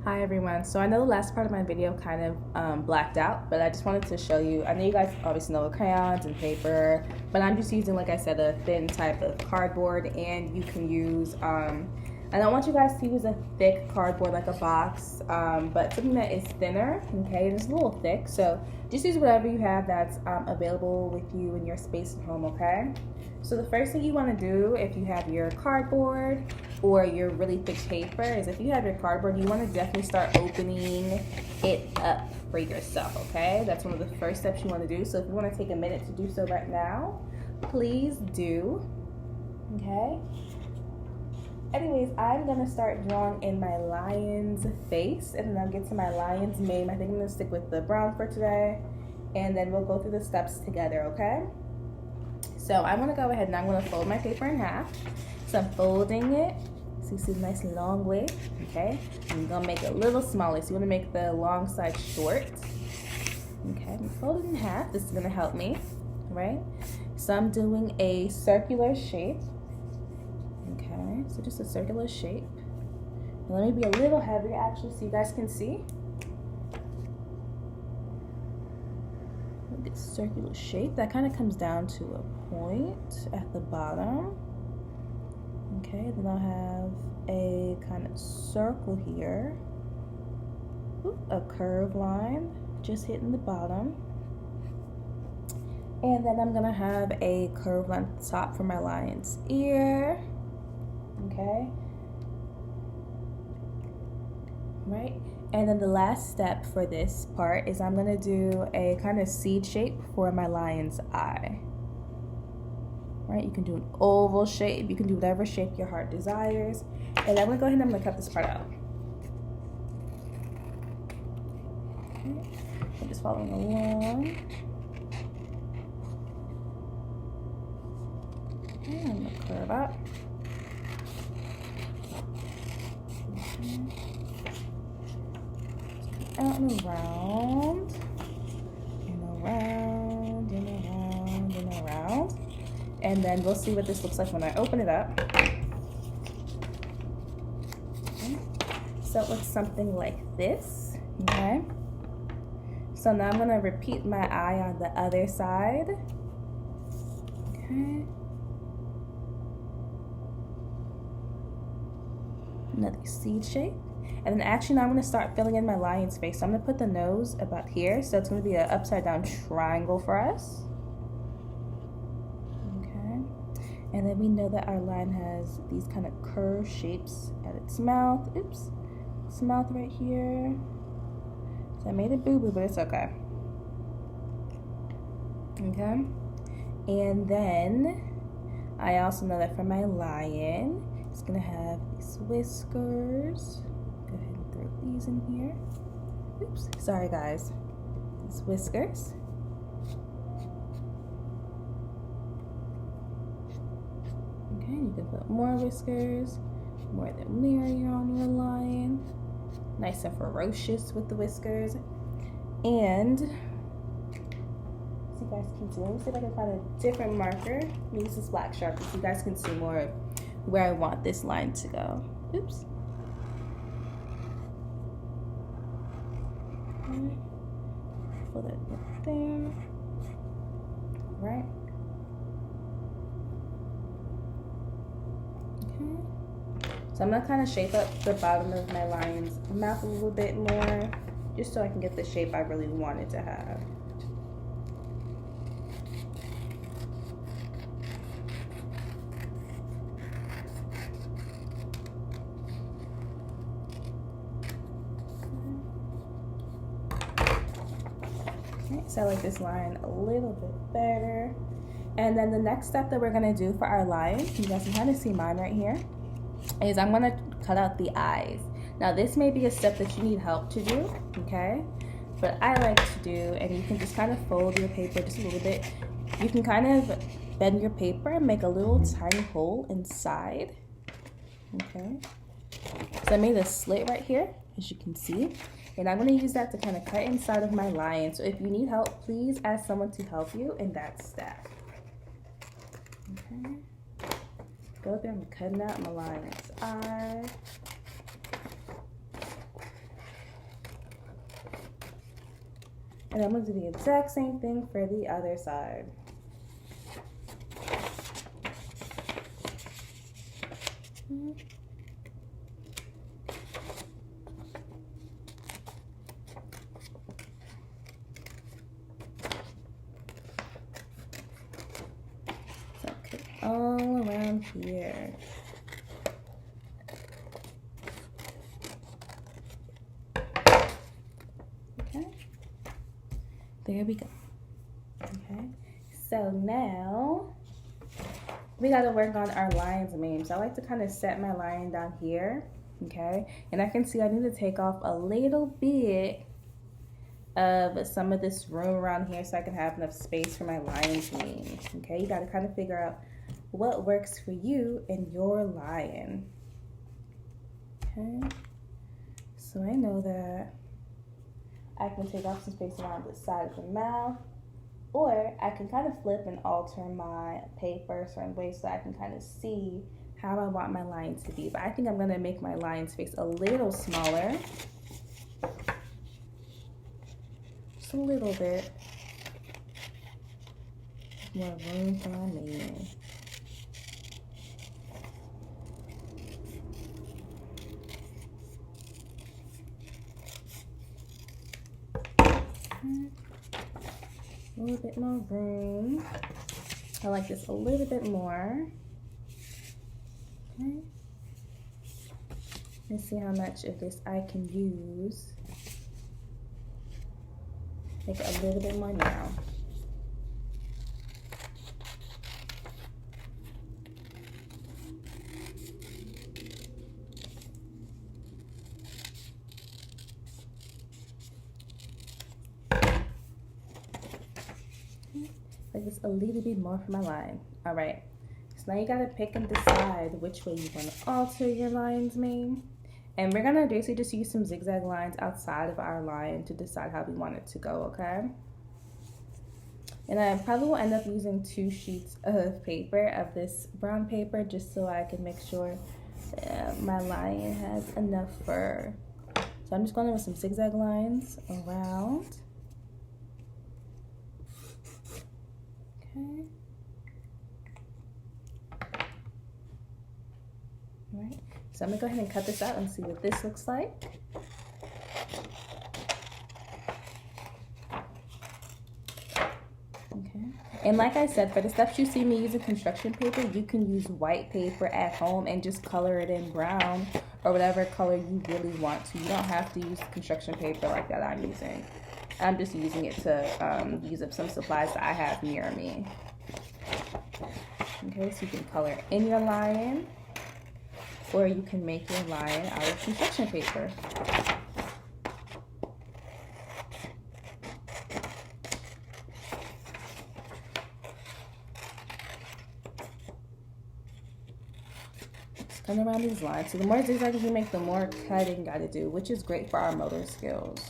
Hi everyone. So I know the last part of my video kind of blacked out, but I just wanted to show you. I know you guys obviously know crayons and paper, but I'm just using, like I said, a thin type of cardboard, and you can use, I don't want you guys to use a thick cardboard like a box, but something that is thinner, okay, and it's a little thick. So just use whatever you have that's available with you in your space at home, okay? So the first thing you want to do if you have your cardboard or your really thick paper is, if you have your cardboard, you want to definitely start opening it up for yourself, okay? That's one of the first steps you want to do. So if you want to take a minute to do so right now, please do, okay? Anyways, I'm going to start drawing in my lion's face, and then I'll get to my lion's mane. I think I'm going to stick with the brown for today, and then we'll go through the steps together, okay? So I'm going to go ahead and I'm going to fold my paper in half. So I'm folding it, so you see a nice long way, okay? I'm going to make it a little smaller, so you want to make the long side short. Okay, I'm folding in half. This is going to help me, right? So I'm doing a circular shape. Okay, so just a circular shape. Now let me be a little heavier actually so you guys can see. This circular shape that kind of comes down to a point at the bottom. Okay, then I'll have a kind of circle here. Ooh, a curved line just hitting the bottom. And then I'm gonna have a curved line at the top for my lion's ear. Okay, right, and then the last step for this part is I'm going to do a kind of seed shape for my lion's eye. Right, you can do an oval shape, you can do whatever shape your heart desires, and I'm going to go ahead and I'm going to cut this part out. Okay. I'm just following along. Okay, I'm going to curve up. Out and around, and around, and around, and around. And then we'll see what this looks like when I open it up. Okay. So it looks something like this, okay? So now I'm gonna repeat my eye on the other side, okay? Another seed shape. And then actually now I'm going to start filling in my lion's face. So I'm going to put the nose about here. So it's going to be an upside down triangle for us. Okay. And then we know that our lion has these kind of curved shapes at its mouth. Oops. Its mouth right here. So I made a boo-boo, but it's okay. Okay. And then I also know that for my lion, it's going to have these whiskers. Go ahead and throw these in here. Oops, sorry guys. These whiskers. Okay, you can put more whiskers, more the merrier on your lion. Nice and ferocious with the whiskers. And so you guys can see, let me see if I can find a different marker. Use this black Sharpie so you guys can see more of where I want this line to go. Oops. Okay. Pull that up there. Right. Okay. So I'm gonna kind of shape up the bottom of my lion's mouth a little bit more, just so I can get the shape I really wanted to have. So I like this line a little bit better. And then the next step that we're gonna do for our lion, you guys can kind of see mine right here, is I'm gonna cut out the eyes. Now this may be a step that you need help to do, okay? But I like to do, and you can just kind of fold your paper just a little bit. You can kind of bend your paper and make a little tiny hole inside, okay? So I made a slit right here, as you can see. And I'm going to use that to kind of cut inside of my lion. So if you need help, please ask someone to help you in that step. Okay. Go there, I'm cutting out my lion's eye. And I'm going to do the exact same thing for the other side. So cut all around here. Okay. There we go. Okay. So now we got to work on our lion's mane. So I like to kind of set my lion down here, okay? And I can see I need to take off a little bit of some of this room around here so I can have enough space for my lion's mane, okay? You got to kind of figure out what works for you and your lion, okay? So I know that I can take off some space around the side of the mouth, or I can kind of flip and alter my paper certain ways so I can kind of see how I want my lion to be. But I think I'm gonna make my lion's face a little smaller. Just a little bit. More room for my mane. A little bit more room. I like this a little bit more. Okay. Let's see how much of this I can use. Make it a little bit more now. Like this a little bit more for my line. All right, so now you gotta pick and decide which way you want to alter your lion's mane. And we're gonna basically just use some zigzag lines outside of our line to decide how we want it to go, okay? And I probably will end up using 2 sheets of paper, of this brown paper, just so I can make sure my lion has enough fur. So I'm just going in with some zigzag lines around. Okay. All right. So I'm gonna go ahead and cut this out and see what this looks like. Okay. And like I said, for the steps you see me using construction paper, you can use white paper at home and just color it in brown or whatever color you really want to. You don't have to use construction paper like that I'm using. I'm just using it to use up some supplies that I have near me. Okay, so you can color in your lion, or you can make your lion out of construction paper. Just cut around these lines. So the more zigzags you make, the more cutting you gotta do, which is great for our motor skills.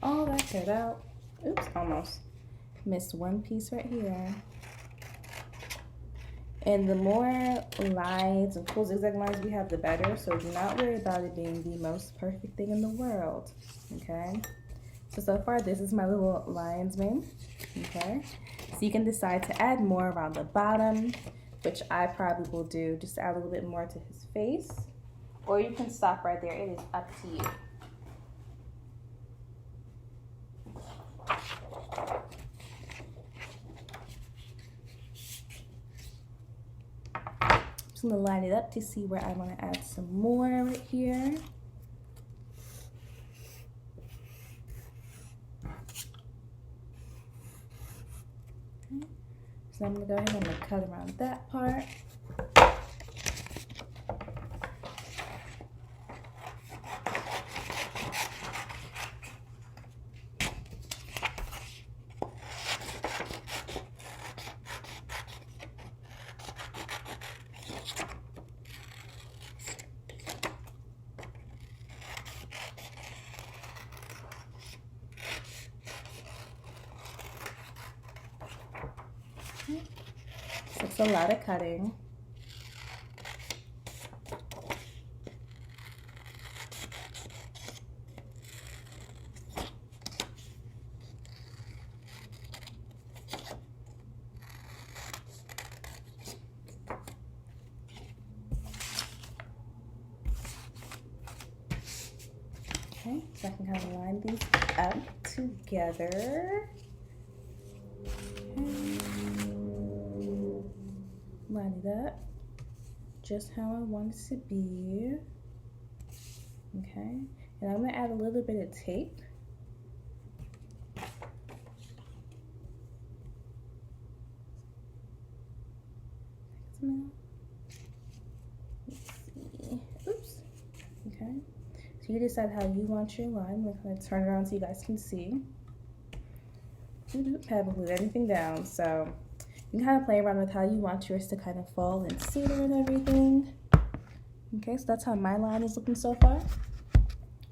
All that cut out. Oops, almost missed one piece right here. And the more lines and cool zigzag lines we have, the better. So do not worry about it being the most perfect thing in the world. Okay. So far this is my little lion's mane. Okay. So you can decide to add more around the bottom, which I probably will do, just to add a little bit more to his face. Or you can stop right there. It is up to you. Just gonna line it up to see where I want to add some more right here. Okay. So I'm gonna go ahead and I'm gonna cut around that part. So it's a lot of cutting. Okay, so I can kind of line these up together. Okay. Line it up just how I want it to be. Okay, and I'm gonna add a little bit of tape. Let's see. Oops. Okay. So you decide how you want your line. We're gonna turn it around so you guys can see. Haven't glued anything down, so you can kind of play around with how you want yours to kind of fall and center and everything. Okay, so that's how my line is looking so far.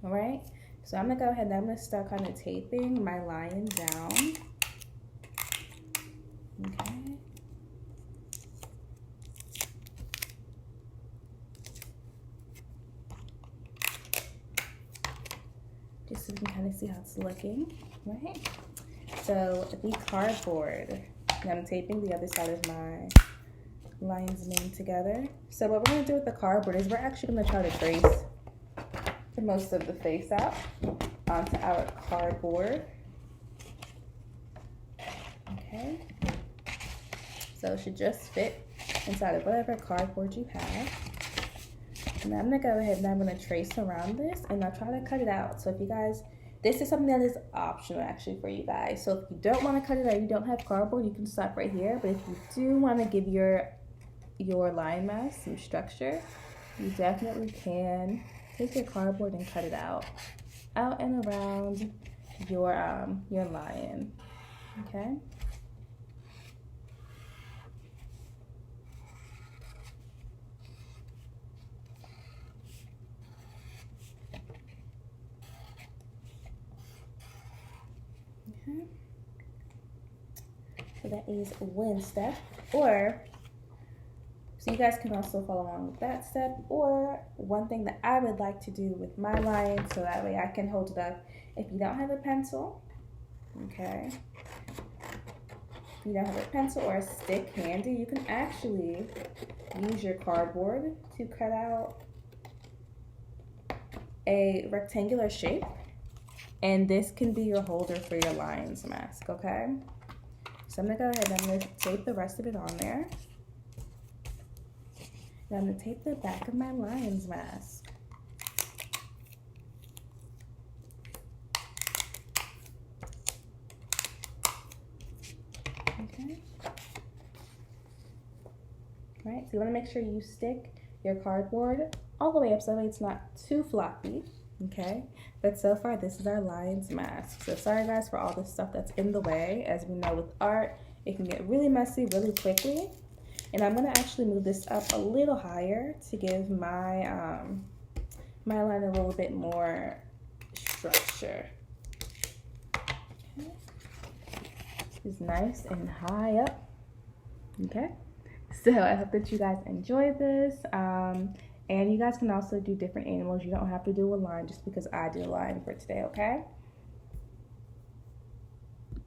All right, so I'm gonna go ahead and I'm gonna start kind of taping my line down. Okay. Just so you can kind of see how it's looking, right? So the cardboard, and I'm taping the other side of my lion's mane together. So what we're gonna do with the cardboard is we're actually gonna try to trace most of the face out onto our cardboard. Okay. So it should just fit inside of whatever cardboard you have. And I'm gonna go ahead and I'm gonna trace around this and I'll try to cut it out. So if you guys, this is something that is optional actually for you guys. So if you don't want to cut it out, you don't have cardboard, you can stop right here. But if you do want to give your lion mask some structure, you definitely can take your cardboard and cut it out and around your lion. Okay. So that is one step, or so you guys can also follow along with that step, or one thing that I would like to do with my lion so that way I can hold it up. If you don't have a pencil, okay, if you don't have a pencil or a stick handy, you can actually use your cardboard to cut out a rectangular shape, and this can be your holder for your lion's mask, okay? So I'm gonna go ahead and I'm gonna tape the rest of it on there. And I'm gonna tape the back of my lion's mask. Okay. All right, so you wanna make sure you stick your cardboard all the way up so that it's not too floppy, okay? But so far, this is our lion's mask. So sorry guys for all the stuff that's in the way. As we know with art, it can get really messy really quickly. And I'm gonna actually move this up a little higher to give my my line a little bit more structure. Okay. It's nice and high up. Okay. So I hope that you guys enjoyed this. And you guys can also do different animals. You don't have to do a lion just because I did a lion for today, okay?